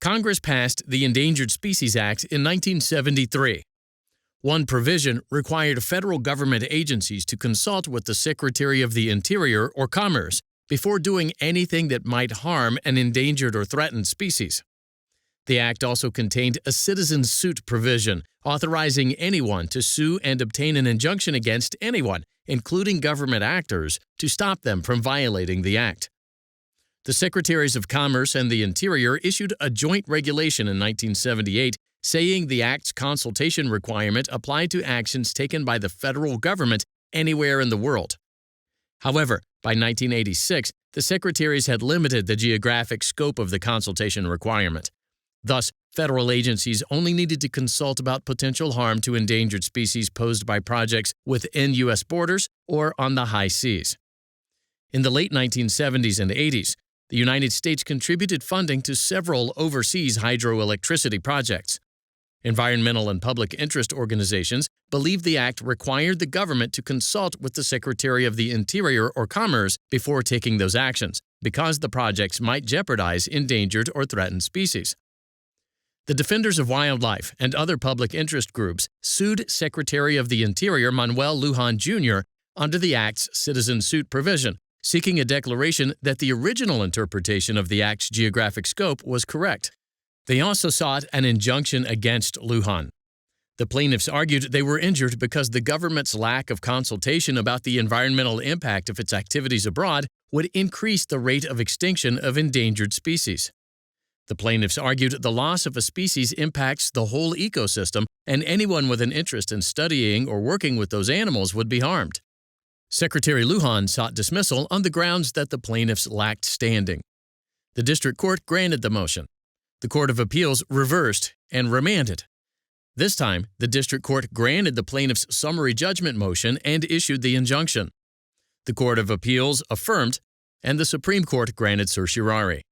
Congress passed the Endangered Species Act in 1973. One provision required federal government agencies to consult with the Secretary of the Interior or Commerce before doing anything that might harm an endangered or threatened species. The act also contained a citizen suit provision authorizing anyone to sue and obtain an injunction against anyone, including government actors, to stop them from violating the act. The Secretaries of Commerce and the Interior issued a joint regulation in 1978 saying the act's consultation requirement applied to actions taken by the federal government anywhere in the world. However, by 1986, the secretaries had limited the geographic scope of the consultation requirement. Thus, federal agencies only needed to consult about potential harm to endangered species posed by projects within U.S. borders or on the high seas. In the late 1970s and 80s, the United States contributed funding to several overseas hydroelectricity projects. Environmental and public interest organizations believed the act required the government to consult with the Secretary of the Interior or Commerce before taking those actions, because the projects might jeopardize endangered or threatened species. The Defenders of Wildlife and other public interest groups sued Secretary of the Interior Manuel Lujan Jr. under the Act's citizen suit provision, seeking a declaration that the original interpretation of the Act's geographic scope was correct. They also sought an injunction against Lujan. The plaintiffs argued they were injured because the government's lack of consultation about the environmental impact of its activities abroad would increase the rate of extinction of endangered species. The plaintiffs argued the loss of a species impacts the whole ecosystem, and anyone with an interest in studying or working with those animals would be harmed. Secretary Lujan sought dismissal on the grounds that the plaintiffs lacked standing. The district court granted the motion. The Court of Appeals reversed and remanded. This time, the district court granted the plaintiffs' summary judgment motion and issued the injunction. The Court of Appeals affirmed, and the Supreme Court granted certiorari.